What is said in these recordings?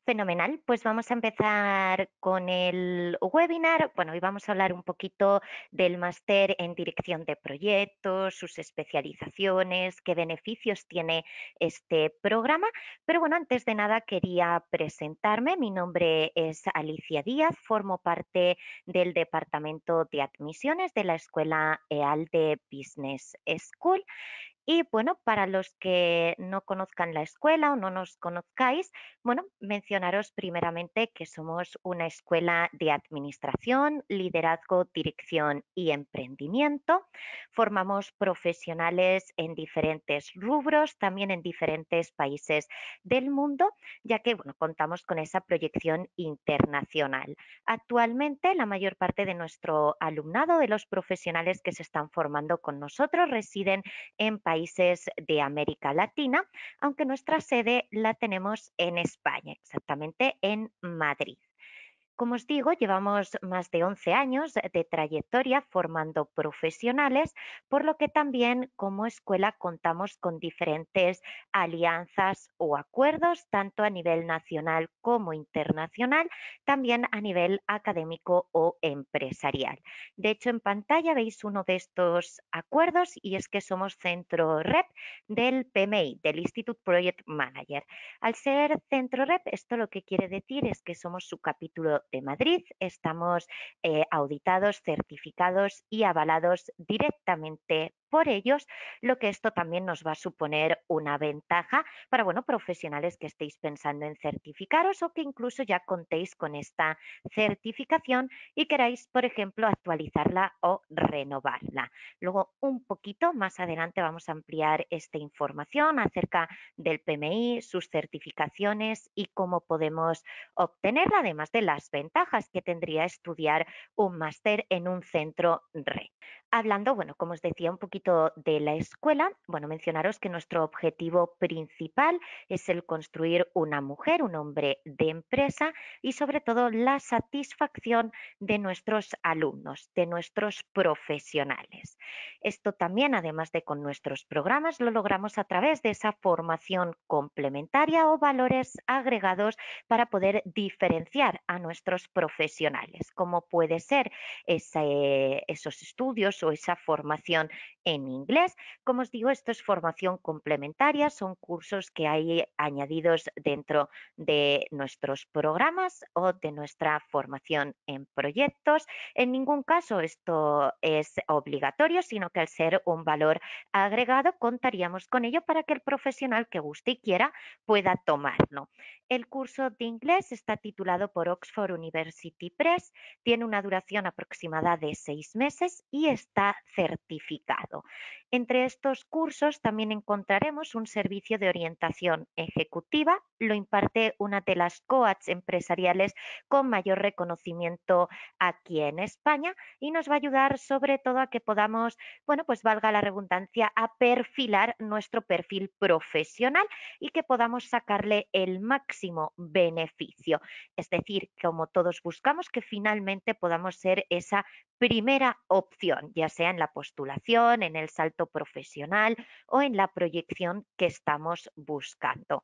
Fenomenal, pues vamos a empezar con el webinar. Bueno, hoy vamos a hablar un poquito del máster en dirección de proyectos, sus especializaciones, qué beneficios tiene este programa. Pero bueno, antes de nada quería presentarme. Mi nombre es Alicia Díaz, formo parte del Departamento de Admisiones de la Escuela EALDE Business School. Y bueno, para los que no conozcan la escuela o no nos conozcáis, bueno, mencionaros primeramente que somos una escuela de administración, liderazgo, dirección y emprendimiento. Formamos profesionales en diferentes rubros, también en diferentes países del mundo, ya que bueno, contamos con esa proyección internacional. Actualmente, la mayor parte de nuestro alumnado, de los profesionales que se están formando con nosotros, residen en países de América Latina, aunque nuestra sede la tenemos en España, exactamente en Madrid. Como os digo, llevamos más de 11 años de trayectoria formando profesionales, por lo que también como escuela contamos con diferentes alianzas o acuerdos, tanto a nivel nacional como internacional, también a nivel académico o empresarial. De hecho, en pantalla veis uno de estos acuerdos y es que somos centro REP del PMI, del Institute Project Manager. Al ser centro REP, esto lo que quiere decir es que somos su capítulo de Madrid, estamos auditados, certificados y avalados directamente por ellos, lo que esto también nos va a suponer una ventaja para bueno, profesionales que estéis pensando en certificaros o que incluso ya contéis con esta certificación y queráis, por ejemplo, actualizarla o renovarla. Luego, un poquito más adelante vamos a ampliar esta información acerca del PMI, sus certificaciones y cómo podemos obtenerla, además de las ventajas que tendría estudiar un máster en un centro RE. Hablando, bueno, como os decía, un poquito de la escuela, bueno, mencionaros que nuestro objetivo principal es el construir una mujer, un hombre de empresa y sobre todo la satisfacción de nuestros alumnos, de nuestros profesionales. Esto también, además de con nuestros programas, lo logramos a través de esa formación complementaria o valores agregados para poder diferenciar a nuestros profesionales, como puede ser esos estudios o esa formación en inglés. Como os digo, esto es formación complementaria, son cursos que hay añadidos dentro de nuestros programas o de nuestra formación en proyectos. En ningún caso esto es obligatorio, sino que al ser un valor agregado contaríamos con ello para que el profesional que guste y quiera pueda tomarlo. El curso de inglés está titulado por Oxford University Press, tiene una duración aproximada de 6 meses y está certificado. Entre estos cursos también encontraremos un servicio de orientación ejecutiva, lo imparte una de las coaches empresariales con mayor reconocimiento aquí en España y nos va a ayudar sobre todo a que podamos, bueno, pues valga la redundancia, a perfilar nuestro perfil profesional y que podamos sacarle el máximo beneficio. Es decir, como todos buscamos, que finalmente podamos ser esa primera opción, ya sea en la postulación, en el salto profesional o en la proyección que estamos buscando.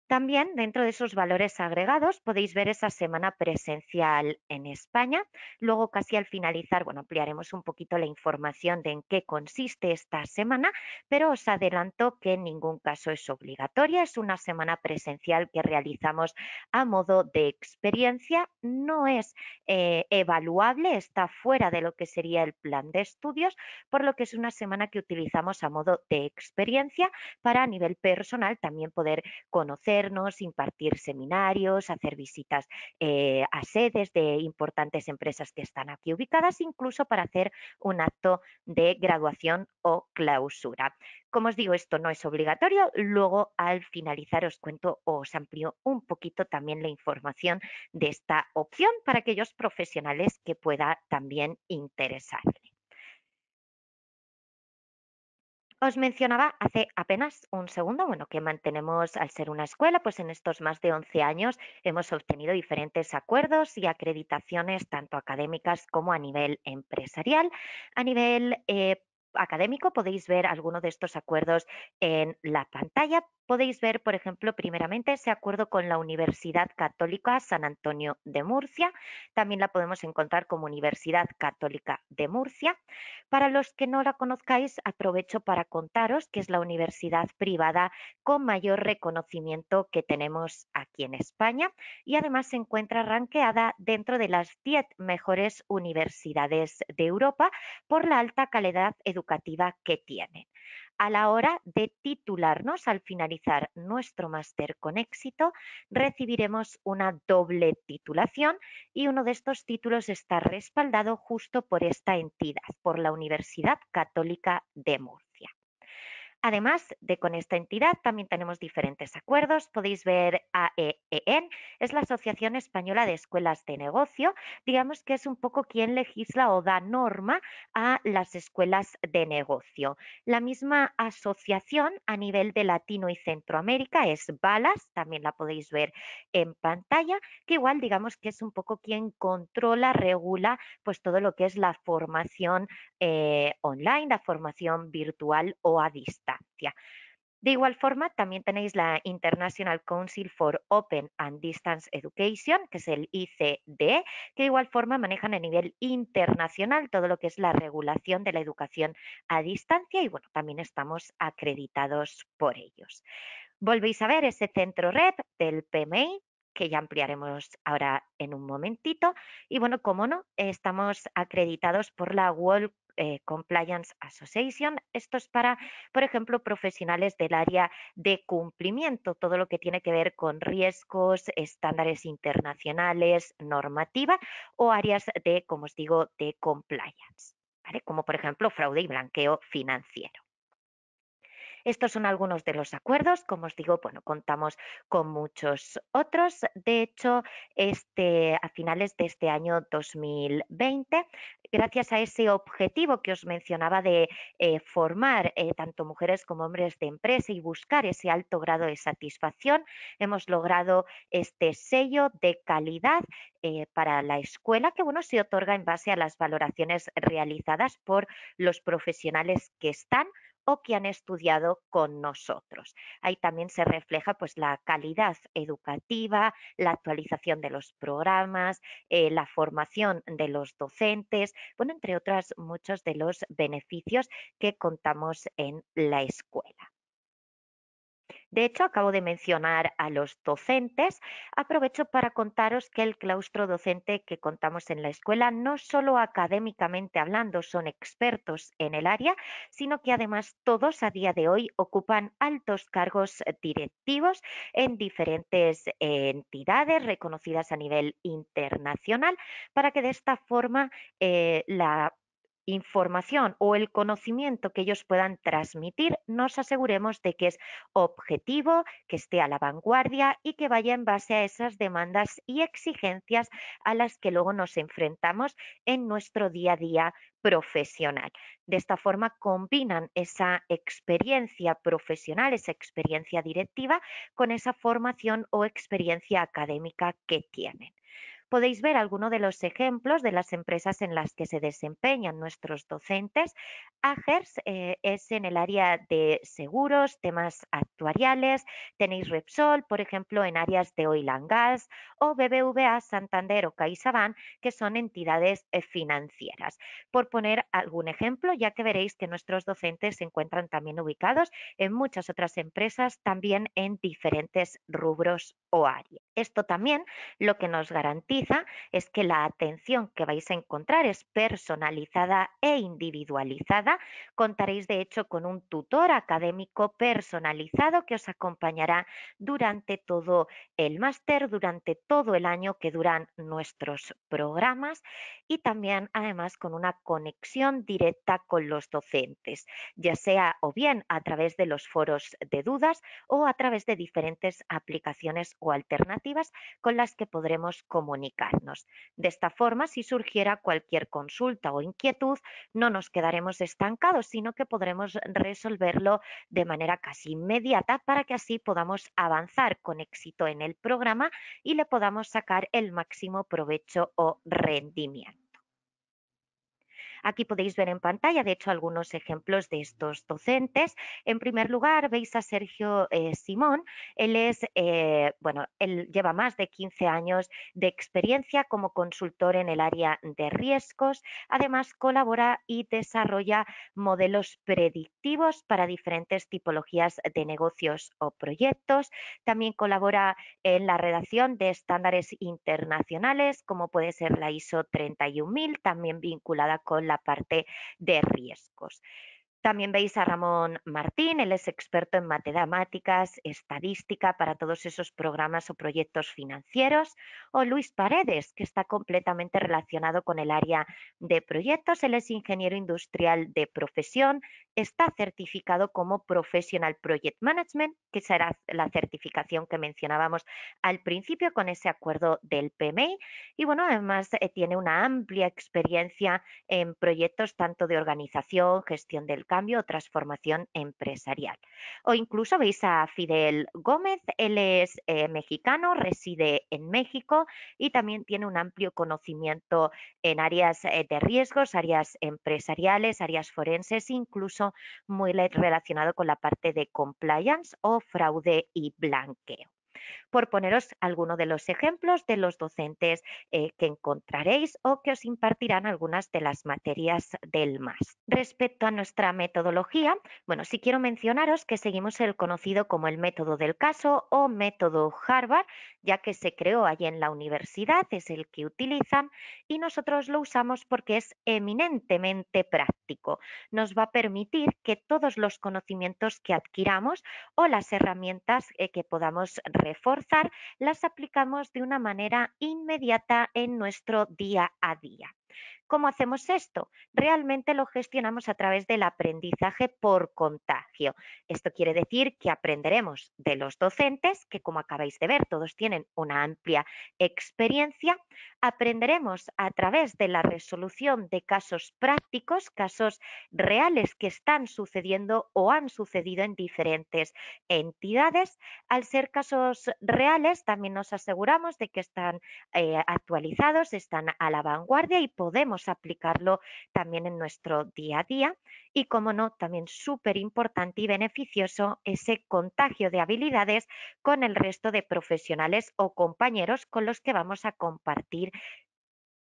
También dentro de esos valores agregados podéis ver esa semana presencial en España. Luego casi al finalizar, bueno, ampliaremos un poquito la información de en qué consiste esta semana, pero os adelanto que en ningún caso es obligatoria. Es una semana presencial que realizamos a modo de experiencia. No es evaluable, está fuera de lo que sería el plan de estudios, por lo que es una semana que utilizamos a modo de experiencia para a nivel personal también poder conocernos, impartir seminarios, hacer visitas a sedes de importantes empresas que están aquí ubicadas, incluso para hacer un acto de graduación o clausura. Como os digo, esto no es obligatorio. Luego, al finalizar, os cuento o os amplío un poquito también la información de esta opción para aquellos profesionales que pueda también interesarle. Os mencionaba hace apenas un segundo, bueno, que mantenemos, al ser una escuela, pues en estos más de 11 años hemos obtenido diferentes acuerdos y acreditaciones, tanto académicas como a nivel empresarial. A nivel académico podéis ver alguno de estos acuerdos en la pantalla. Podéis ver, por ejemplo, primeramente ese acuerdo con la Universidad Católica San Antonio de Murcia. También la podemos encontrar como Universidad Católica de Murcia. Para los que no la conozcáis, aprovecho para contaros que es la universidad privada con mayor reconocimiento que tenemos aquí en España y además se encuentra ranqueada dentro de las 10 mejores universidades de Europa por la alta calidad educativa que tienen. A la hora de titularnos, al finalizar nuestro máster con éxito, recibiremos una doble titulación y uno de estos títulos está respaldado justo por esta entidad, por la Universidad Católica de Murcia. Además de con esta entidad, también tenemos diferentes acuerdos. Podéis ver AEEN, es la Asociación Española de Escuelas de Negocio. Digamos que es un poco quien legisla o da norma a las escuelas de negocio. La misma asociación a nivel de Latino y Centroamérica es BALAS, también la podéis ver en pantalla, que igual digamos que es un poco quien controla, regula pues todo lo que es la formación online, la formación virtual o a distancia. De igual forma, también tenéis la International Council for Open and Distance Education, que es el ICD, que de igual forma manejan a nivel internacional todo lo que es la regulación de la educación a distancia y bueno, también estamos acreditados por ellos. Volvéis a ver ese centro REP del PMI, que ya ampliaremos ahora en un momentito. Y bueno, como no, estamos acreditados por la World Compliance Association. Esto es para, por ejemplo, profesionales del área de cumplimiento, todo lo que tiene que ver con riesgos, estándares internacionales, normativa o áreas de, como os digo, de compliance, ¿vale? Como por ejemplo fraude y blanqueo financiero. Estos son algunos de los acuerdos, como os digo, bueno, contamos con muchos otros. De hecho, a finales de este año 2020, gracias a ese objetivo que os mencionaba de formar tanto mujeres como hombres de empresa y buscar ese alto grado de satisfacción, hemos logrado este sello de calidad para la escuela que bueno, se otorga en base a las valoraciones realizadas por los profesionales que están o que han estudiado con nosotros. Ahí también se refleja pues la calidad educativa, la actualización de los programas, la formación de los docentes, bueno, entre otras muchos de los beneficios que contamos en la escuela. De hecho, acabo de mencionar a los docentes. Aprovecho para contaros que el claustro docente que contamos en la escuela no solo académicamente hablando son expertos en el área, sino que además todos a día de hoy ocupan altos cargos directivos en diferentes entidades reconocidas a nivel internacional para que de esta forma la información o el conocimiento que ellos puedan transmitir, nos aseguremos de que es objetivo, que esté a la vanguardia y que vaya en base a esas demandas y exigencias a las que luego nos enfrentamos en nuestro día a día profesional. De esta forma combinan esa experiencia profesional, esa experiencia directiva con esa formación o experiencia académica que tienen. Podéis ver algunos de los ejemplos de las empresas en las que se desempeñan nuestros docentes. Agers es en el área de seguros, temas actuariales. Tenéis Repsol, por ejemplo, en áreas de oil and gas, o BBVA, Santander o CaixaBank, que son entidades financieras. Por poner algún ejemplo, ya que veréis que nuestros docentes se encuentran también ubicados en muchas otras empresas, también en diferentes rubros o áreas. Esto también lo que nos garantiza es que la atención que vais a encontrar es personalizada e individualizada. Contaréis de hecho con un tutor académico personalizado que os acompañará durante todo el máster, durante todo el año que duran nuestros programas y también además con una conexión directa con los docentes, ya sea o bien a través de los foros de dudas o a través de diferentes aplicaciones o alternativas con las que podremos comunicarnos. De esta forma, si surgiera cualquier consulta o inquietud, no nos quedaremos estancados, sino que podremos resolverlo de manera casi inmediata para que así podamos avanzar con éxito en el programa y le podamos sacar el máximo provecho o rendimiento. Aquí podéis ver en pantalla, de hecho, algunos ejemplos de estos docentes. En primer lugar, veis a Sergio Simón. Él es, él lleva más de 15 años de experiencia como consultor en el área de riesgos. Además, colabora y desarrolla modelos predictivos para diferentes tipologías de negocios o proyectos. También colabora en la redacción de estándares internacionales, como puede ser la ISO 31000, también vinculada con la parte de riesgos. También veis a Ramón Martín, él es experto en matemáticas, estadística para todos esos programas o proyectos financieros. O Luis Paredes, que está completamente relacionado con el área de proyectos. Él es ingeniero industrial de profesión, está certificado como Professional Project Management, que será la certificación que mencionábamos al principio con ese acuerdo del PMI. Y bueno, además tiene una amplia experiencia en proyectos tanto de organización, gestión del cambio o transformación empresarial. O incluso veis a Fidel Gómez, él es mexicano, reside en México y también tiene un amplio conocimiento en áreas de riesgos, áreas empresariales, áreas forenses, incluso muy relacionado con la parte de compliance o fraude y blanqueo, por poneros algunos de los ejemplos de los docentes que encontraréis o que os impartirán algunas de las materias del máster. Respecto a nuestra metodología, bueno, sí quiero mencionaros que seguimos el conocido como el método del caso o método Harvard, ya que se creó allí en la universidad, es el que utilizan y nosotros lo usamos porque es eminentemente práctico. Nos va a permitir que todos los conocimientos que adquiramos o las herramientas que podamos reforzar las aplicamos de una manera inmediata en nuestro día a día. ¿Cómo hacemos esto? Realmente lo gestionamos a través del aprendizaje por contagio. Esto quiere decir que aprenderemos de los docentes, que como acabáis de ver, todos tienen una amplia experiencia. Aprenderemos a través de la resolución de casos prácticos, casos reales que están sucediendo o han sucedido en diferentes entidades. Al ser casos reales, también nos aseguramos de que están actualizados, están a la vanguardia y podemos aplicarlo también en nuestro día a día. Y como no, también súper importante y beneficioso ese contagio de habilidades con el resto de profesionales o compañeros con los que vamos a compartir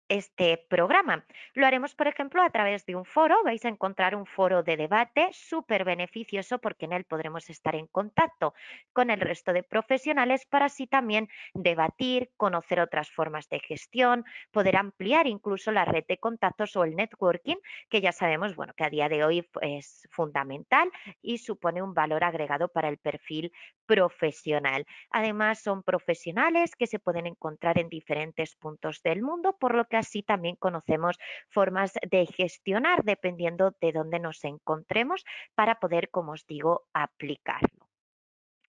este programa. Lo haremos, por ejemplo, a través de un foro. Vais a encontrar un foro de debate súper beneficioso porque en él podremos estar en contacto con el resto de profesionales para así también debatir, conocer otras formas de gestión, poder ampliar incluso la red de contactos o el networking, que ya sabemos, bueno, que a día de hoy es fundamental y supone un valor agregado para el perfil profesional. Además, son profesionales que se pueden encontrar en diferentes puntos del mundo, por lo que así también conocemos formas de gestionar dependiendo de dónde nos encontremos para poder, como os digo, aplicarlo.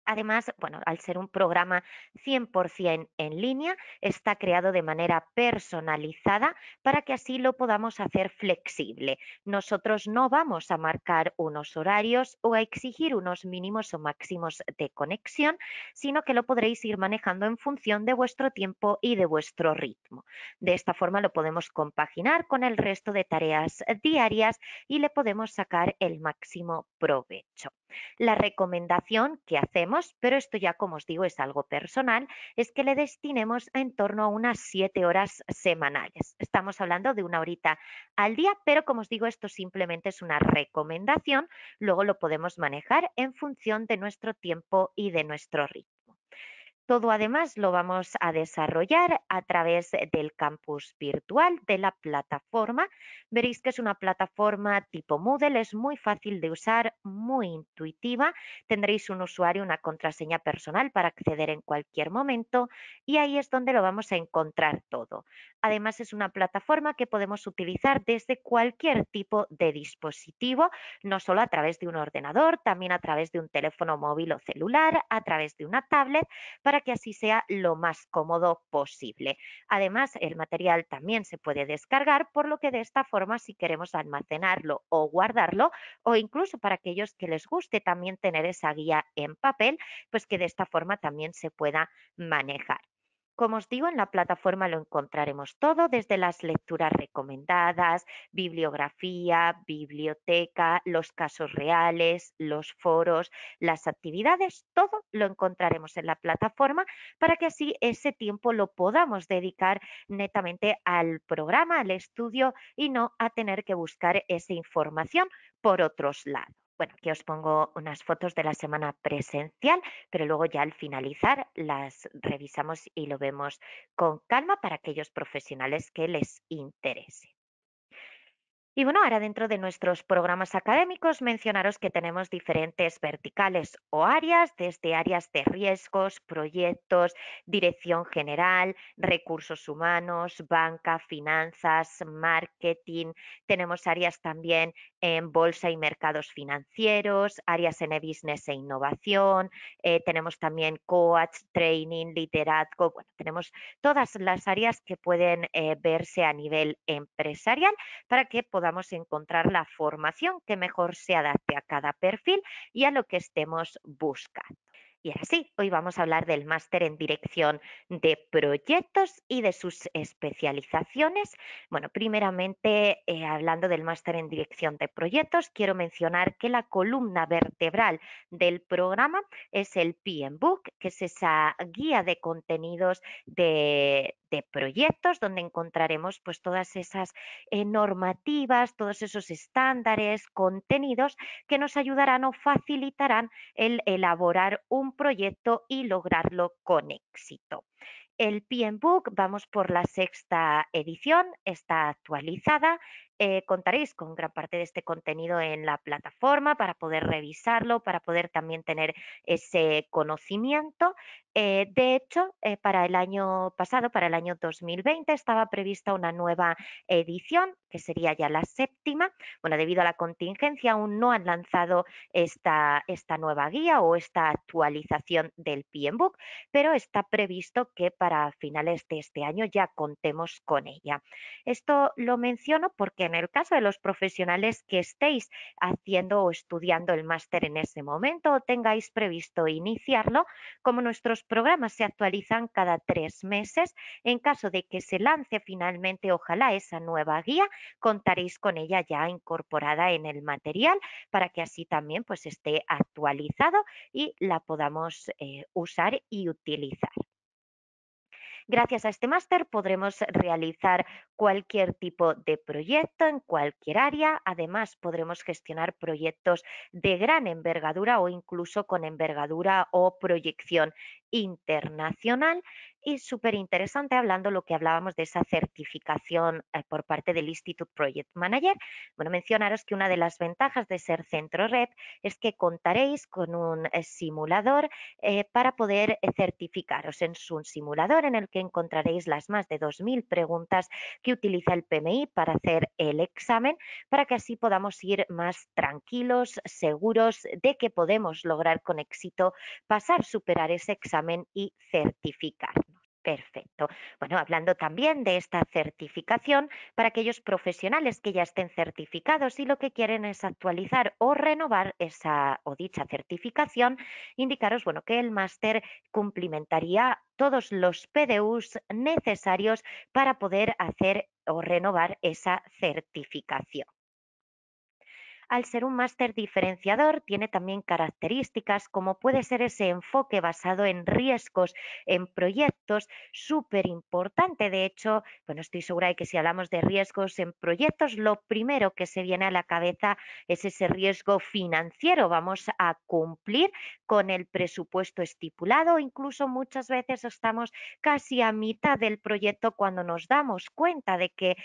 Además, bueno, al ser un programa 100% en línea, está creado de manera personalizada para que así lo podamos hacer flexible. Nosotros no vamos a marcar unos horarios o a exigir unos mínimos o máximos de conexión, sino que lo podréis ir manejando en función de vuestro tiempo y de vuestro ritmo. De esta forma lo podemos compaginar con el resto de tareas diarias y le podemos sacar el máximo provecho. La recomendación que hacemos, pero esto ya como os digo es algo personal, es que le destinemos en torno a unas 7 horas semanales. Estamos hablando de una horita al día, pero como os digo esto simplemente es una recomendación, luego lo podemos manejar en función de nuestro tiempo y de nuestro ritmo. Todo además lo vamos a desarrollar a través del campus virtual de la plataforma. Veréis que es una plataforma tipo Moodle, es muy fácil de usar, muy intuitiva. Tendréis un usuario, una contraseña personal para acceder en cualquier momento y ahí es donde lo vamos a encontrar todo. Además es una plataforma que podemos utilizar desde cualquier tipo de dispositivo, no solo a través de un ordenador, también a través de un teléfono móvil o celular, a través de una tablet, para que así sea lo más cómodo posible. Además, el material también se puede descargar, por lo que de esta forma, si queremos almacenarlo o guardarlo, o incluso para aquellos que les guste también tener esa guía en papel, pues que de esta forma también se pueda manejar. Como os digo, en la plataforma lo encontraremos todo, desde las lecturas recomendadas, bibliografía, biblioteca, los casos reales, los foros, las actividades, todo lo encontraremos en la plataforma para que así ese tiempo lo podamos dedicar netamente al programa, al estudio y no a tener que buscar esa información por otros lados. Bueno, aquí os pongo unas fotos de la semana presencial, pero luego ya al finalizar las revisamos y lo vemos con calma para aquellos profesionales que les interese. Y bueno, ahora dentro de nuestros programas académicos, mencionaros que tenemos diferentes verticales o áreas, desde áreas de riesgos, proyectos, dirección general, recursos humanos, banca, finanzas, marketing. Tenemos áreas también en bolsa y mercados financieros, áreas en e-business e innovación. Tenemos también coach, training, liderazgo. Bueno, tenemos todas las áreas que pueden verse a nivel empresarial para que podamos encontrar la formación que mejor se adapte a cada perfil y a lo que estemos buscando. Y ahora sí, hoy vamos a hablar del máster en dirección de proyectos y de sus especializaciones. Bueno, primeramente, hablando del máster en dirección de proyectos, quiero mencionar que la columna vertebral del programa es el PM Book, que es esa guía de contenidos de proyectos donde encontraremos pues todas esas normativas, todos esos estándares, contenidos que nos ayudarán o facilitarán el elaborar un proyecto y lograrlo con éxito. El PM Book, vamos por la sexta edición, está actualizada. Contaréis con gran parte de este contenido en la plataforma para poder revisarlo, para poder también tener ese conocimiento. De hecho, para el año pasado, para el año 2020, estaba prevista una nueva edición, que sería ya la séptima. Bueno, debido a la contingencia, aún no han lanzado esta nueva guía o esta actualización del PM Book, pero está previsto que para finales de este año ya contemos con ella. Esto lo menciono porque en el caso de los profesionales que estéis haciendo o estudiando el máster en ese momento o tengáis previsto iniciarlo, como nuestros programas se actualizan cada 3 meses, en caso de que se lance finalmente, ojalá, esa nueva guía, contaréis con ella ya incorporada en el material para que así también pues esté actualizado y la podamos usar y utilizar. Gracias a este máster podremos realizar cualquier tipo de proyecto en cualquier área. Además, podremos gestionar proyectos de gran envergadura o incluso con envergadura o proyección internacional. Y súper interesante hablando lo que hablábamos de esa certificación por parte del Institute Project Manager. Bueno, mencionaros que una de las ventajas de ser centro REP es que contaréis con un simulador para poder certificaros. Es un simulador en el que encontraréis las más de 2.000 preguntas que utiliza el PMI para hacer el examen, para que así podamos ir más tranquilos, seguros de que podemos lograr con éxito pasar, superar ese examen y certificarnos. Perfecto. Bueno, hablando también de esta certificación, para aquellos profesionales que ya estén certificados y lo que quieren es actualizar o renovar esa o dicha certificación, indicaros bueno, que el máster cumplimentaría todos los PDUs necesarios para poder hacer o renovar esa certificación. Al ser un máster diferenciador, tiene también características como puede ser ese enfoque basado en riesgos, en proyectos, súper importante. De hecho, bueno, estoy segura de que si hablamos de riesgos en proyectos, lo primero que se viene a la cabeza es ese riesgo financiero. Vamos a cumplir con el presupuesto estipulado. Incluso muchas veces estamos casi a mitad del proyecto cuando nos damos cuenta de que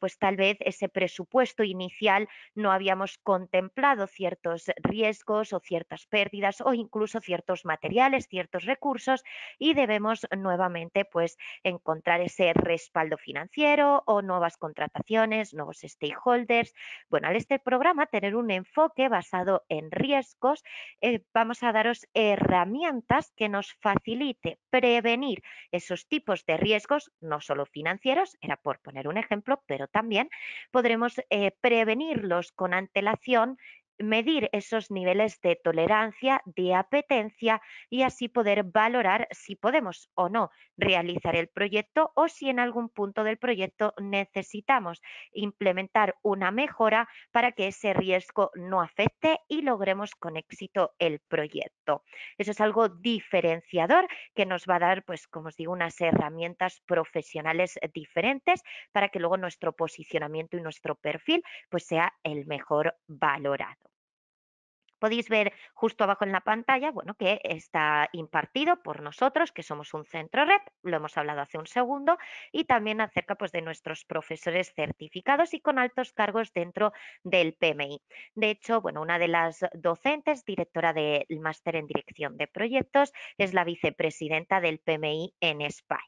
pues tal vez ese presupuesto inicial no habíamos contemplado ciertos riesgos o ciertas pérdidas o incluso ciertos materiales, ciertos recursos y debemos nuevamente pues encontrar ese respaldo financiero o nuevas contrataciones, nuevos stakeholders. Bueno, al este programa tener un enfoque basado en riesgos, vamos a daros herramientas que nos facilite prevenir esos tipos de riesgos, no solo financieros, era por poner un ejemplo, pero también podremos prevenirlos con antelación medir esos niveles de tolerancia, de apetencia y así poder valorar si podemos o no realizar el proyecto o si en algún punto del proyecto necesitamos implementar una mejora para que ese riesgo no afecte y logremos con éxito el proyecto. Eso es algo diferenciador que nos va a dar, pues como os digo, unas herramientas profesionales diferentes para que luego nuestro posicionamiento y nuestro perfil pues sea el mejor valorado. Podéis ver justo abajo en la pantalla, bueno, que está impartido por nosotros, que somos un centro REP, lo hemos hablado hace un segundo, y también acerca pues, de nuestros profesores certificados y con altos cargos dentro del PMI. De hecho, bueno, una de las docentes, directora del máster en dirección de proyectos, es la vicepresidenta del PMI en España.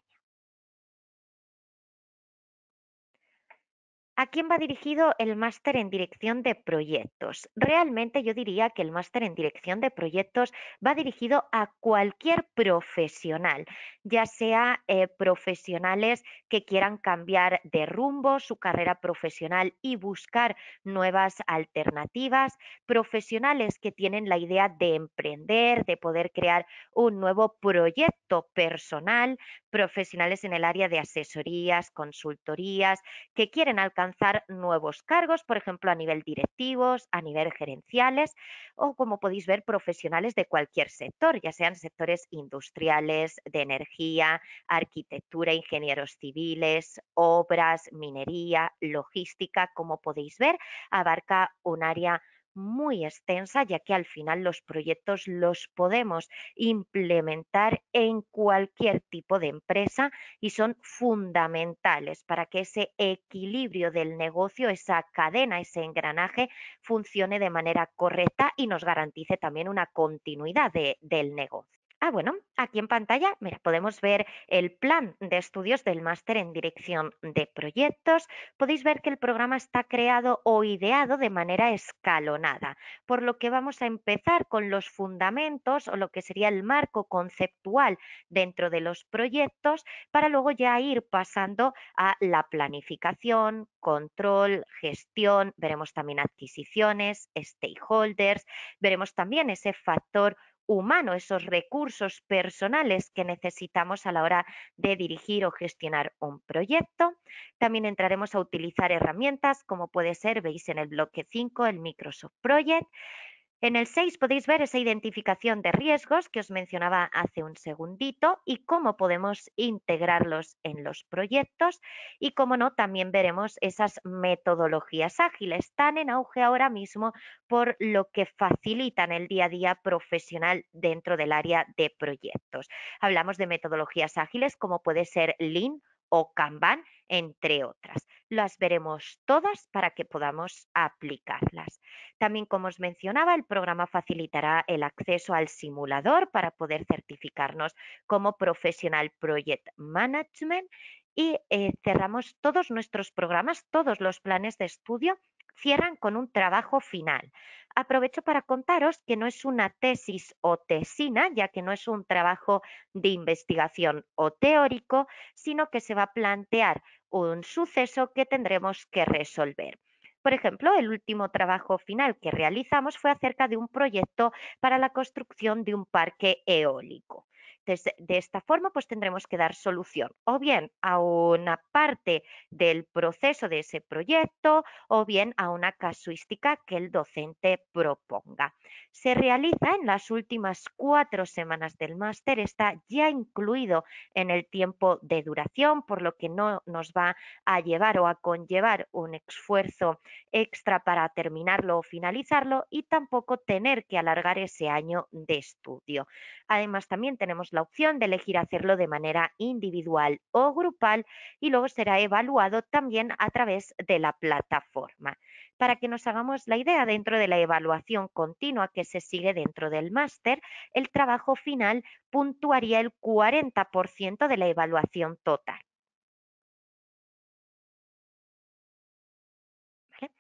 ¿A quién va dirigido el máster en dirección de proyectos? Realmente yo diría que el máster en dirección de proyectos va dirigido a cualquier profesional, ya sea profesionales que quieran cambiar de rumbo su carrera profesional y buscar nuevas alternativas, profesionales que tienen la idea de emprender, de poder crear un nuevo proyecto personal, profesionales en el área de asesorías, consultorías, que quieren alcanzar nuevos cargos, por ejemplo, a nivel directivos, a nivel gerenciales o, como podéis ver, profesionales de cualquier sector, ya sean sectores industriales, de energía, arquitectura, ingenieros civiles, obras, minería, logística, como podéis ver, abarca un área muy extensa, ya que al final los proyectos los podemos implementar en cualquier tipo de empresa y son fundamentales para que ese equilibrio del negocio, esa cadena, ese engranaje funcione de manera correcta y nos garantice también una continuidad del negocio. Bueno, aquí en pantalla mira, podemos ver el plan de estudios del máster en dirección de proyectos. Podéis ver que el programa está creado o ideado de manera escalonada, por lo que vamos a empezar con los fundamentos o lo que sería el marco conceptual dentro de los proyectos para luego ya ir pasando a la planificación, control, gestión, veremos también adquisiciones, stakeholders, veremos también ese factor humano, esos recursos personales que necesitamos a la hora de dirigir o gestionar un proyecto. También entraremos a utilizar herramientas como puede ser, veis en el bloque 5, el Microsoft Project. En el 6 podéis ver esa identificación de riesgos que os mencionaba hace un segundito y cómo podemos integrarlos en los proyectos y, como no, también veremos esas metodologías ágiles tan en auge ahora mismo por lo que facilitan el día a día profesional dentro del área de proyectos. Hablamos de metodologías ágiles como puede ser Lean o Kanban, entre otras. Las veremos todas para que podamos aplicarlas. También, como os mencionaba, el programa facilitará el acceso al simulador para poder certificarnos como Professional Project Management y cerramos todos nuestros programas, todos los planes de estudio cierran con un trabajo final. Aprovecho para contaros que no es una tesis o tesina, ya que no es un trabajo de investigación o teórico, sino que se va a plantear un suceso que tendremos que resolver. Por ejemplo, el último trabajo final que realizamos fue acerca de un proyecto para la construcción de un parque eólico. Entonces, de esta forma, pues tendremos que dar solución o bien a una parte del proceso de ese proyecto o bien a una casuística que el docente proponga. Se realiza en las últimas 4 semanas del máster, está ya incluido en el tiempo de duración, por lo que no nos va a llevar o a conllevar un esfuerzo extra para terminarlo o finalizarlo y tampoco tener que alargar ese año de estudio. Además, también tenemos la opción de elegir hacerlo de manera individual o grupal y luego será evaluado también a través de la plataforma. Para que nos hagamos la idea, dentro de la evaluación continua que se sigue dentro del máster, el trabajo final puntuaría el 40% de la evaluación total. ¿Vale?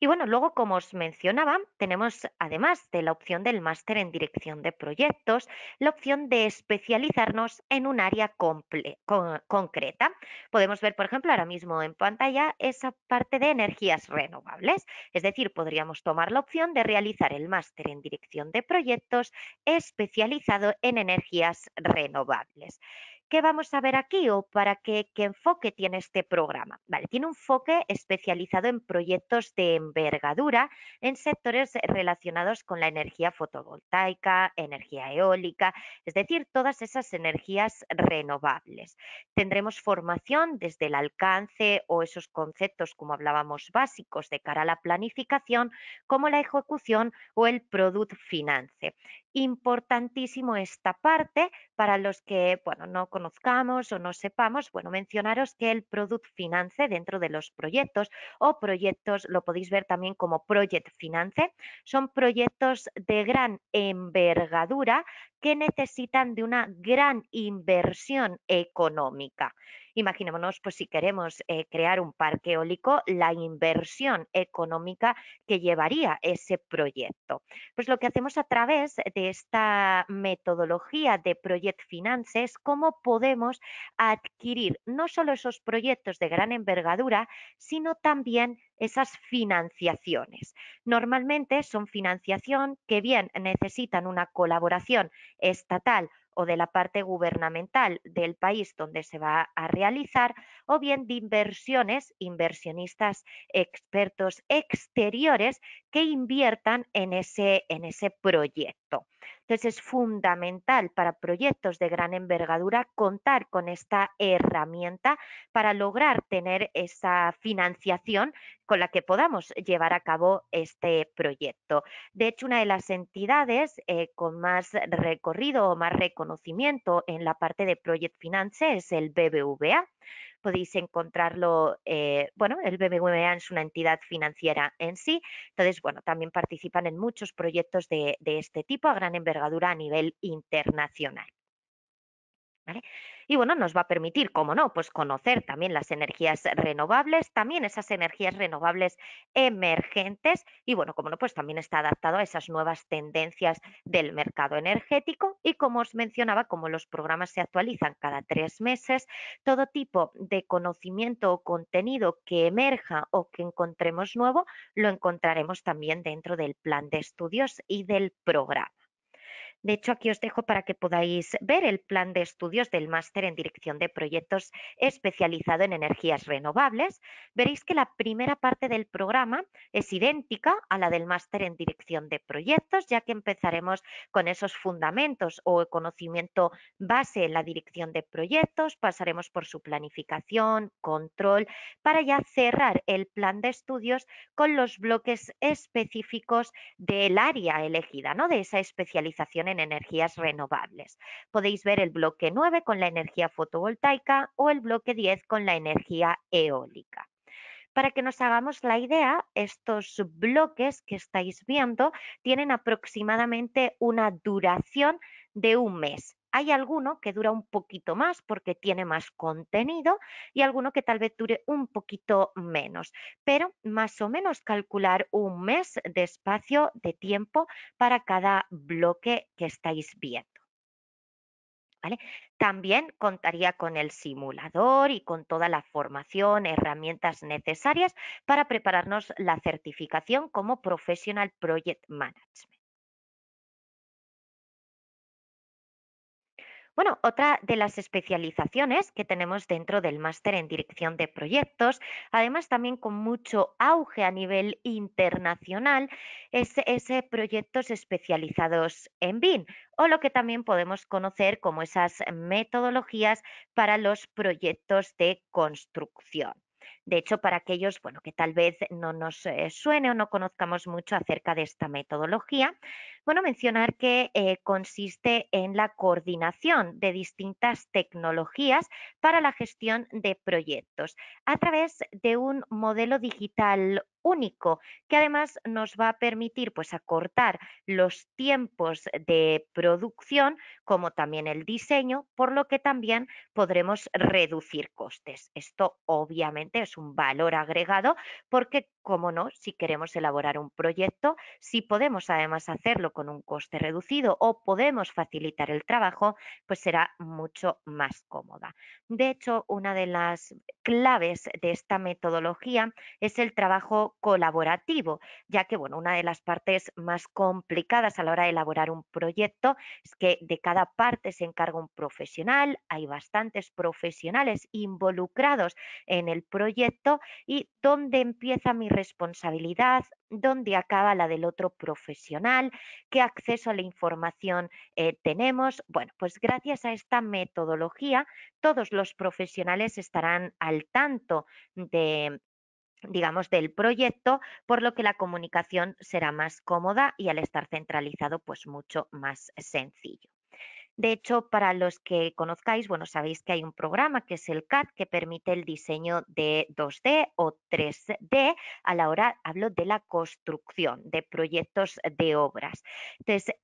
Y bueno, luego, como os mencionaba, tenemos, además de la opción del máster en dirección de proyectos, la opción de especializarnos en un área concreta. Podemos ver, por ejemplo, ahora mismo en pantalla esa parte de energías renovables. Es decir, podríamos tomar la opción de realizar el máster en dirección de proyectos especializado en energías renovables. ¿Qué vamos a ver aquí o para qué enfoque tiene este programa? Vale, tiene un enfoque especializado en proyectos de envergadura en sectores relacionados con la energía fotovoltaica, energía eólica, es decir, todas esas energías renovables. Tendremos formación desde el alcance o esos conceptos, como hablábamos, básicos de cara a la planificación, como la ejecución o el product finance. Importantísimo esta parte para los que, bueno, no conozcamos o no sepamos, bueno, mencionaros que el Product Finance dentro de los proyectos o proyectos, lo podéis ver también como Project Finance, son proyectos de gran envergadura que necesitan de una gran inversión económica. Imaginémonos, pues si queremos crear un parque eólico, la inversión económica que llevaría ese proyecto. Pues lo que hacemos a través de esta metodología de Project Finance es cómo podemos adquirir no solo esos proyectos de gran envergadura, sino también esas financiaciones. Normalmente son financiación que bien necesitan una colaboración estatal o de la parte gubernamental del país donde se va a realizar, o bien de inversionistas expertos exteriores que inviertan en ese proyecto. Entonces es fundamental para proyectos de gran envergadura contar con esta herramienta para lograr tener esa financiación con la que podamos llevar a cabo este proyecto. De hecho, una de las entidades con más recorrido o más reconocimiento en la parte de Project Finance es el BBVA. Podéis encontrarlo, bueno, el BBVA es una entidad financiera en sí, entonces, bueno, también participan en muchos proyectos de este tipo a gran envergadura a nivel internacional. ¿Vale? Y bueno, nos va a permitir, como no, pues conocer también las energías renovables, también esas energías renovables emergentes y bueno, como no, pues también está adaptado a esas nuevas tendencias del mercado energético y como os mencionaba, como los programas se actualizan cada 3 meses, todo tipo de conocimiento o contenido que emerja o que encontremos nuevo, lo encontraremos también dentro del plan de estudios y del programa. De hecho, aquí os dejo para que podáis ver el plan de estudios del máster en dirección de proyectos especializado en energías renovables. Veréis que la primera parte del programa es idéntica a la del máster en dirección de proyectos, ya que empezaremos con esos fundamentos o conocimiento base en la dirección de proyectos, pasaremos por su planificación, control, para ya cerrar el plan de estudios con los bloques específicos del área elegida, ¿no? De esa especialización en energías renovables. Podéis ver el bloque 9 con la energía fotovoltaica o el bloque 10 con la energía eólica. Para que nos hagamos la idea, estos bloques que estáis viendo tienen aproximadamente una duración de un mes. Hay alguno que dura un poquito más porque tiene más contenido y alguno que tal vez dure un poquito menos, pero más o menos calcular un mes de espacio de tiempo para cada bloque que estáis viendo. ¿Vale? También contaría con el simulador y con toda la formación, herramientas necesarias para prepararnos la certificación como Professional Project Management. Bueno, otra de las especializaciones que tenemos dentro del máster en dirección de proyectos, además también con mucho auge a nivel internacional, es ese proyectos especializados en BIM o lo que también podemos conocer como esas metodologías para los proyectos de construcción. De hecho, para aquellos bueno, que tal vez no nos suene o no conozcamos mucho acerca de esta metodología, bueno, mencionar que consiste en la coordinación de distintas tecnologías para la gestión de proyectos a través de un modelo digital único, que además nos va a permitir pues acortar los tiempos de producción como también el diseño, por lo que también podremos reducir costes. Esto obviamente es un valor agregado porque, como no, si queremos elaborar un proyecto, si podemos además hacerlo con un coste reducido o podemos facilitar el trabajo, pues será mucho más cómoda. De hecho, una de las claves de esta metodología es el trabajo colaborativo, ya que bueno, una de las partes más complicadas a la hora de elaborar un proyecto es que de cada parte se encarga un profesional, hay bastantes profesionales involucrados en el proyecto y dónde empieza mi responsabilidad, dónde acaba la del otro profesional, qué acceso a la información tenemos. Bueno, pues gracias a esta metodología, todos los profesionales estarán al tanto de digamos, del proyecto, por lo que la comunicación será más cómoda y al estar centralizado, pues mucho más sencillo. De hecho, para los que conozcáis, bueno, sabéis que hay un programa que es el CAD que permite el diseño de 2D o 3D a la hora, hablo de la construcción de proyectos de obras. Entonces,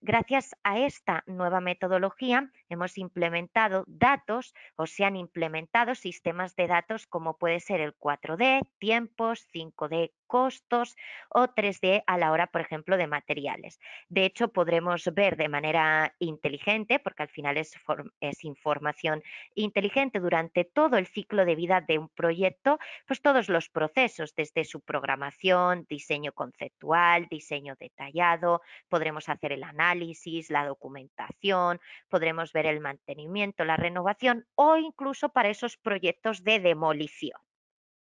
gracias a esta nueva metodología hemos implementado datos o se han implementado sistemas de datos como puede ser el 4D, tiempos, 5D, costos o 3D a la hora, por ejemplo, de materiales. De hecho, podremos ver de manera inteligente, porque al final es información inteligente durante todo el ciclo de vida de un proyecto, pues todos los procesos, desde su programación, diseño conceptual, diseño detallado, podremos hacer el análisis, la documentación, podremos ver el mantenimiento, la renovación o incluso para esos proyectos de demolición.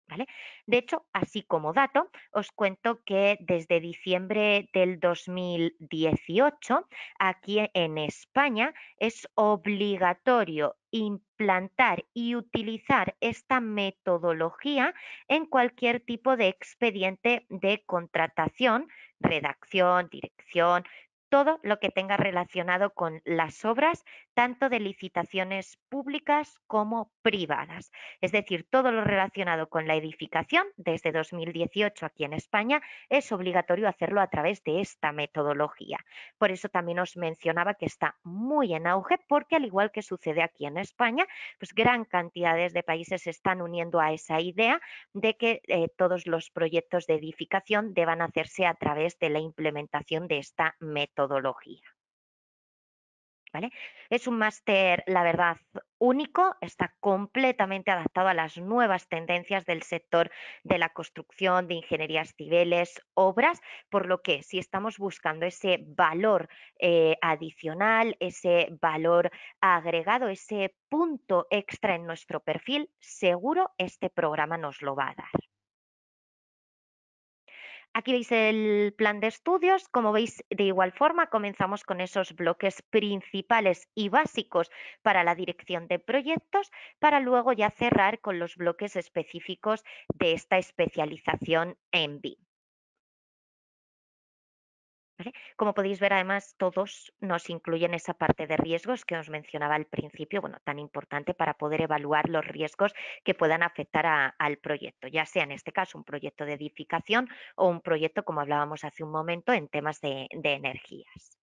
¿Vale? De hecho, así como dato, os cuento que desde diciembre del 2018, aquí en España, es obligatorio implantar y utilizar esta metodología en cualquier tipo de expediente de contratación, redacción, dirección, todo lo que tenga relacionado con las obras, tanto de licitaciones públicas como privadas. Es decir, todo lo relacionado con la edificación desde 2018 aquí en España es obligatorio hacerlo a través de esta metodología. Por eso también os mencionaba que está muy en auge porque al igual que sucede aquí en España, pues gran cantidades de países se están uniendo a esa idea de que todos los proyectos de edificación deban hacerse a través de la implementación de esta metodología. ¿Vale? Es un máster, la verdad, único, está completamente adaptado a las nuevas tendencias del sector de la construcción, de ingenierías civiles, obras, por lo que si estamos buscando ese valor adicional, ese valor agregado, ese punto extra en nuestro perfil, seguro este programa nos lo va a dar. Aquí veis el plan de estudios. Como veis, de igual forma, comenzamos con esos bloques principales y básicos para la dirección de proyectos, para luego ya cerrar con los bloques específicos de esta especialización en BIM. ¿Vale? Como podéis ver, además, todos nos incluyen esa parte de riesgos que os mencionaba al principio, bueno, tan importante para poder evaluar los riesgos que puedan afectar al proyecto, ya sea en este caso un proyecto de edificación o un proyecto, como hablábamos hace un momento, en temas de energías.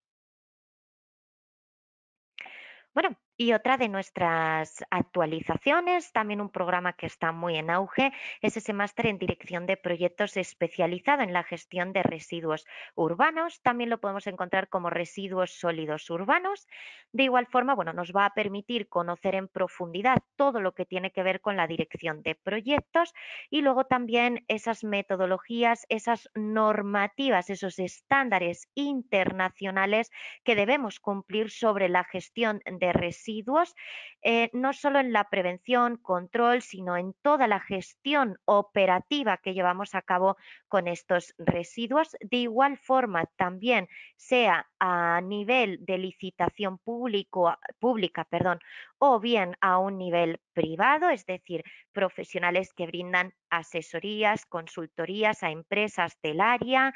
Bueno, y otra de nuestras actualizaciones, también un programa que está muy en auge, es ese máster en dirección de proyectos especializado en la gestión de residuos urbanos. También lo podemos encontrar como residuos sólidos urbanos. De igual forma, bueno, nos va a permitir conocer en profundidad todo lo que tiene que ver con la dirección de proyectos y luego también esas metodologías, esas normativas, esos estándares internacionales que debemos cumplir sobre la gestión de residuos, no solo en la prevención, control, sino en toda la gestión operativa que llevamos a cabo con estos residuos. De igual forma, también sea a nivel de licitación pública, perdón, o bien a un nivel privado, es decir, profesionales que brindan asesorías, consultorías a empresas del área,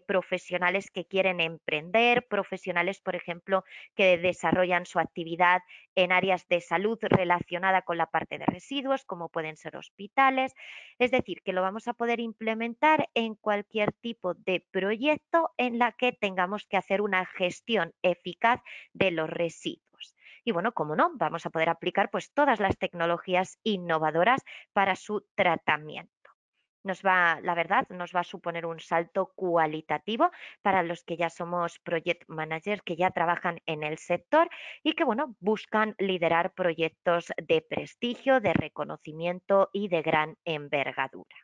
profesionales que quieren emprender, profesionales, por ejemplo, que desarrollan su actividad en áreas de salud relacionada con la parte de residuos, como pueden ser hospitales. Es decir, que lo vamos a poder implementar en cualquier tipo de proyecto en la que tengamos que hacer una gestión eficaz de los residuos. Y bueno, como no, vamos a poder aplicar pues todas las tecnologías innovadoras para su tratamiento. La verdad, nos va a suponer un salto cualitativo para los que ya somos project managers, que ya trabajan en el sector y que, bueno, buscan liderar proyectos de prestigio, de reconocimiento y de gran envergadura.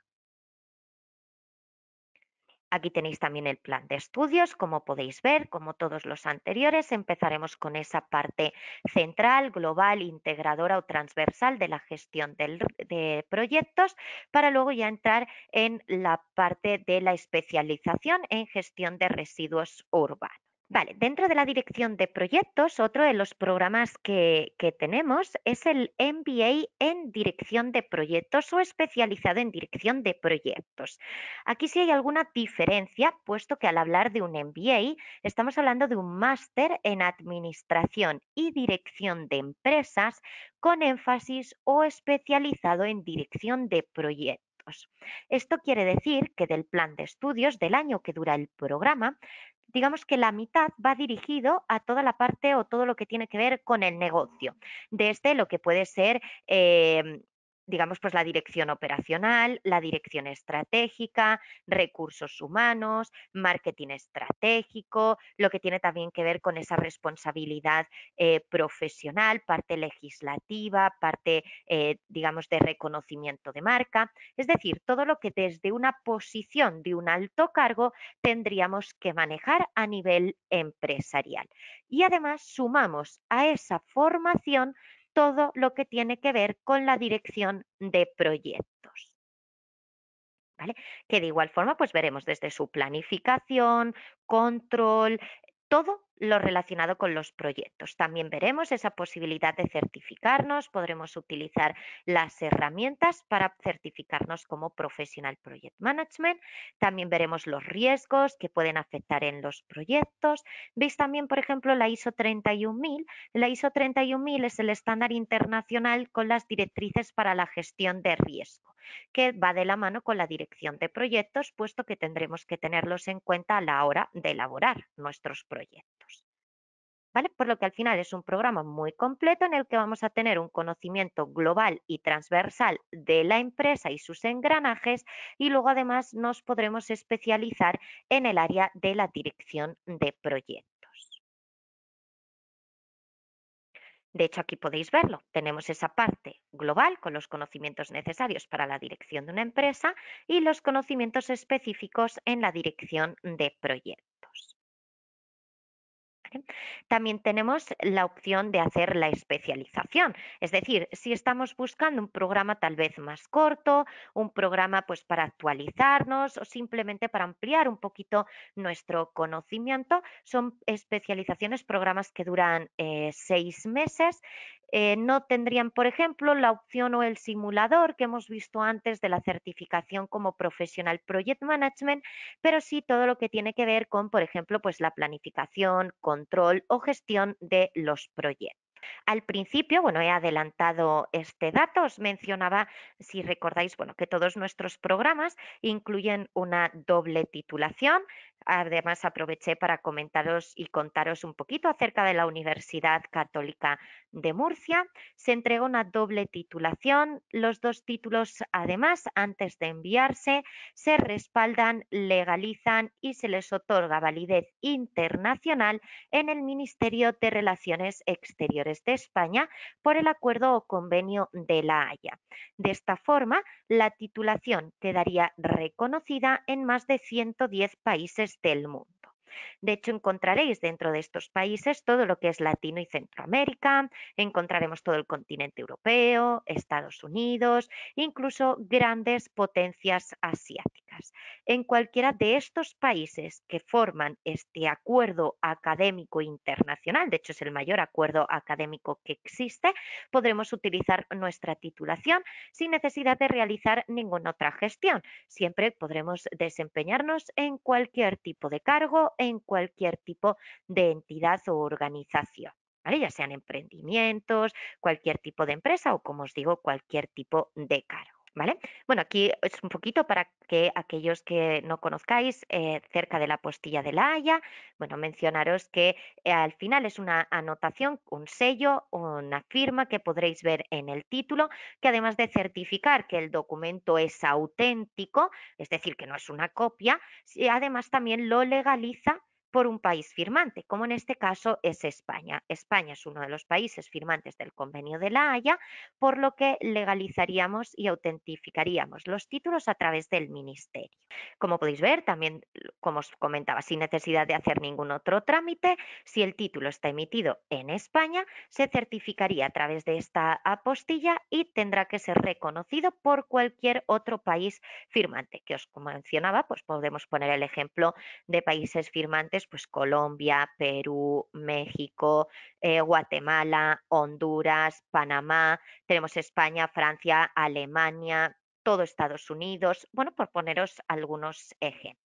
Aquí tenéis también el plan de estudios, como podéis ver, como todos los anteriores, empezaremos con esa parte central, global, integradora o transversal de la gestión de proyectos, para luego ya entrar en la parte de la especialización en gestión de residuos urbanos. Vale, dentro de la dirección de proyectos, otro de los programas que tenemos es el MBA en dirección de proyectos o especializado en dirección de proyectos. Aquí sí hay alguna diferencia, puesto que al hablar de un MBA estamos hablando de un máster en administración y dirección de empresas con énfasis o especializado en dirección de proyectos. Esto quiere decir que del plan de estudios del año que dura el programa, digamos que la mitad va dirigido a toda la parte o todo lo que tiene que ver con el negocio, desde lo que puede ser, digamos, pues la dirección operacional, la dirección estratégica, recursos humanos, marketing estratégico, lo que tiene también que ver con esa responsabilidad profesional, parte legislativa, parte, digamos, de reconocimiento de marca. Es decir, todo lo que desde una posición de un alto cargo tendríamos que manejar a nivel empresarial. Y además sumamos a esa formación todo lo que tiene que ver con la dirección de proyectos. ¿Vale? Que de igual forma pues veremos desde su planificación, control, todo lo relacionado con los proyectos. También veremos esa posibilidad de certificarnos, podremos utilizar las herramientas para certificarnos como Professional Project Management. También veremos los riesgos que pueden afectar en los proyectos. Veis también, por ejemplo, la ISO 31000. La ISO 31000 es el estándar internacional con las directrices para la gestión de riesgo, que va de la mano con la dirección de proyectos, puesto que tendremos que tenerlos en cuenta a la hora de elaborar nuestros proyectos. ¿Vale? Por lo que al final es un programa muy completo en el que vamos a tener un conocimiento global y transversal de la empresa y sus engranajes, y luego además nos podremos especializar en el área de la dirección de proyectos. De hecho, aquí podéis verlo. Tenemos esa parte global con los conocimientos necesarios para la dirección de una empresa y los conocimientos específicos en la dirección de proyectos. ¿Vale? También tenemos la opción de hacer la especialización, es decir, si estamos buscando un programa tal vez más corto, un programa pues para actualizarnos o simplemente para ampliar un poquito nuestro conocimiento, son especializaciones, programas que duran 6 meses. No tendrían, por ejemplo, la opción o el simulador que hemos visto antes de la certificación como Professional Project Management, pero sí todo lo que tiene que ver con, por ejemplo, pues la planificación, control o gestión de los proyectos. Al principio, bueno, he adelantado este dato, os mencionaba, si recordáis, bueno, que todos nuestros programas incluyen una doble titulación. Además, aproveché para comentaros y contaros un poquito acerca de la Universidad Católica de Murcia. Se entrega una doble titulación. Los dos títulos, además, antes de enviarse, se respaldan, legalizan y se les otorga validez internacional en el Ministerio de Relaciones Exteriores de España por el acuerdo o convenio de La Haya. De esta forma, la titulación quedaría reconocida en más de 110 países del mundo. De hecho, encontraréis dentro de estos países todo lo que es Latino y Centroamérica, encontraremos todo el continente europeo, Estados Unidos, incluso grandes potencias asiáticas. En cualquiera de estos países que forman este acuerdo académico internacional, de hecho es el mayor acuerdo académico que existe, podremos utilizar nuestra titulación sin necesidad de realizar ninguna otra gestión. Siempre podremos desempeñarnos en cualquier tipo de cargo, en cualquier tipo de entidad o organización. ¿vale? Ya sean emprendimientos, cualquier tipo de empresa o, como os digo, cualquier tipo de cargo. ¿Vale? Bueno, aquí es un poquito para que aquellos que no conozcáis cerca de la Postilla de La Haya, bueno, mencionaros que al final es una anotación, un sello, una firma que podréis ver en el título, que además de certificar que el documento es auténtico, es decir, que no es una copia, además también lo legaliza por un país firmante, como en este caso es España. España es uno de los países firmantes del Convenio de La Haya, por lo que legalizaríamos y autentificaríamos los títulos a través del Ministerio. Como podéis ver, también, como os comentaba, sin necesidad de hacer ningún otro trámite, si el título está emitido en España, se certificaría a través de esta apostilla y tendrá que ser reconocido por cualquier otro país firmante, que os mencionaba, pues podemos poner el ejemplo de países firmantes, pues Colombia, Perú, México, Guatemala, Honduras, Panamá, tenemos España, Francia, Alemania, todo Estados Unidos, bueno, por poneros algunos ejemplos.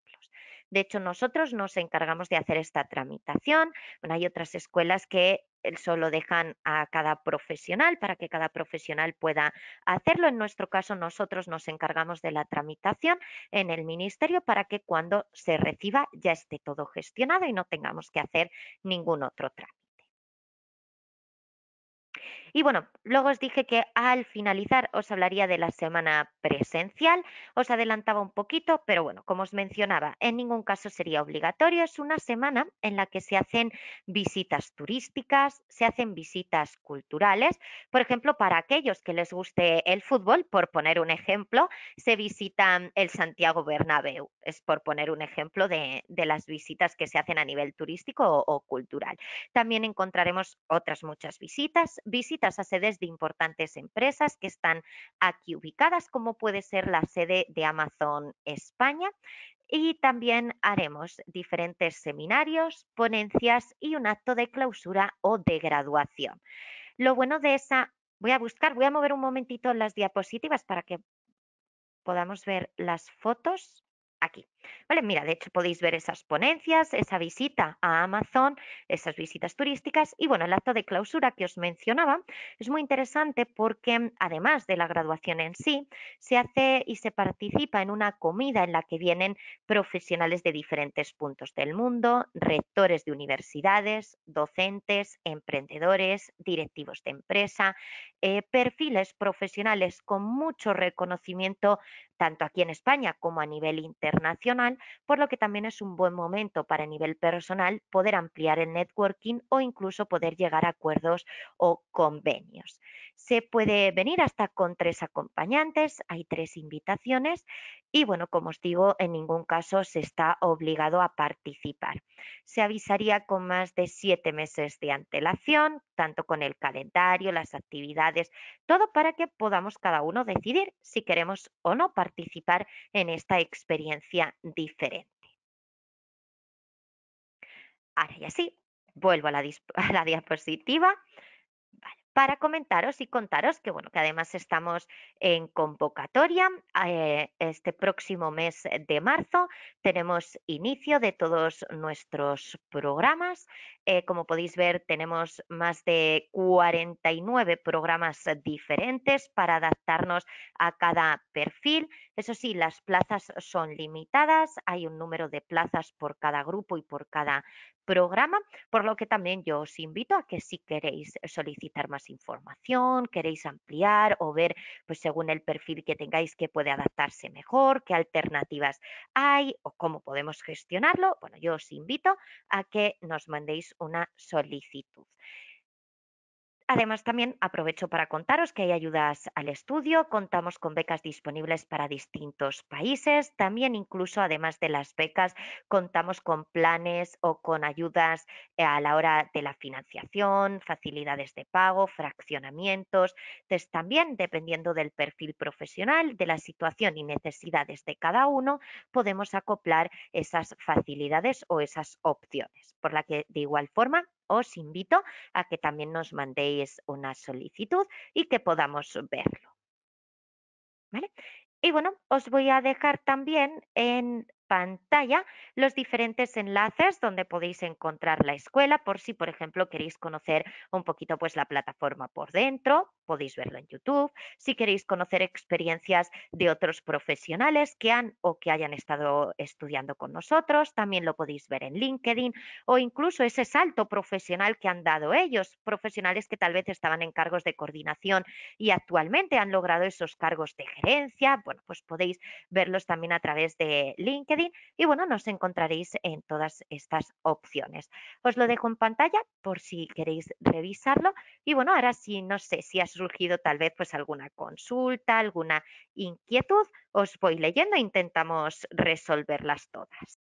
De hecho, nosotros nos encargamos de hacer esta tramitación. Bueno, hay otras escuelas que solo dejan a cada profesional para que cada profesional pueda hacerlo. En nuestro caso, nosotros nos encargamos de la tramitación en el ministerio para que cuando se reciba ya esté todo gestionado y no tengamos que hacer ningún otro trámite. Y bueno, luego os dije que al finalizar os hablaría de la semana presencial. Os adelantaba un poquito, pero bueno, como os mencionaba, en ningún caso sería obligatorio. Es una semana en la que se hacen visitas turísticas, se hacen visitas culturales. Por ejemplo, para aquellos que les guste el fútbol, por poner un ejemplo, se visitan el Santiago Bernabéu. Es por poner un ejemplo de las visitas que se hacen a nivel turístico o cultural. También encontraremos otras muchas visitas, visitas a sedes de importantes empresas que están aquí ubicadas, como puede ser la sede de Amazon España. Y también haremos diferentes seminarios, ponencias y un acto de clausura o de graduación. Lo bueno de esa, voy a mover un momentito las diapositivas para que podamos ver las fotos aquí. Vale, mira, de hecho podéis ver esas ponencias, esa visita a Amazon, esas visitas turísticas y bueno, el acto de clausura que os mencionaba es muy interesante porque además de la graduación en sí, se hace y se participa en una comida en la que vienen profesionales de diferentes puntos del mundo, rectores de universidades, docentes, emprendedores, directivos de empresa, perfiles profesionales con mucho reconocimiento tanto aquí en España como a nivel internacional, por lo que también es un buen momento para a nivel personal poder ampliar el networking o incluso poder llegar a acuerdos o convenios. Se puede venir hasta con 3 acompañantes, hay 3 invitaciones y bueno, como os digo, en ningún caso se está obligado a participar. Se avisaría con más de 7 meses de antelación, tanto con el calendario, las actividades, todo para que podamos cada uno decidir si queremos o no participar en esta experiencia diferente. Ahora ya sí, vuelvo a la, a la diapositiva. Vale, para comentaros y contaros que, bueno, que además estamos en convocatoria. Este próximo mes de marzo tenemos inicio de todos nuestros programas. Como podéis ver, tenemos más de 49 programas diferentes para adaptarnos a cada perfil. Eso sí, las plazas son limitadas, hay un número de plazas por cada grupo y por cada programa, por lo que también yo os invito a que si queréis solicitar más información, queréis ampliar o ver, pues según el perfil que tengáis, que puede adaptarse mejor, qué alternativas hay o cómo podemos gestionarlo, bueno, yo os invito a que nos mandéis una solicitud. Además, también aprovecho para contaros que hay ayudas al estudio, contamos con becas disponibles para distintos países, también incluso además de las becas contamos con planes o con ayudas a la hora de la financiación, facilidades de pago, fraccionamientos. Entonces, también dependiendo del perfil profesional, de la situación y necesidades de cada uno, podemos acoplar esas facilidades o esas opciones, por la que de igual forma os invito a que también nos mandéis una solicitud y que podamos verlo, ¿vale? Y bueno, os voy a dejar también en pantalla los diferentes enlaces donde podéis encontrar la escuela por si, por ejemplo, queréis conocer un poquito pues la plataforma por dentro, podéis verlo en YouTube. Si queréis conocer experiencias de otros profesionales que han o que hayan estado estudiando con nosotros, también lo podéis ver en LinkedIn o incluso ese salto profesional que han dado ellos, profesionales que tal vez estaban en cargos de coordinación y actualmente han logrado esos cargos de gerencia. Bueno, pues podéis verlos también a través de LinkedIn y bueno, nos encontraréis en todas estas opciones. Os lo dejo en pantalla por si queréis revisarlo y bueno, ahora sí, no sé si ha surgido tal vez pues alguna consulta, alguna inquietud, os voy leyendo e intentamos resolverlas todas.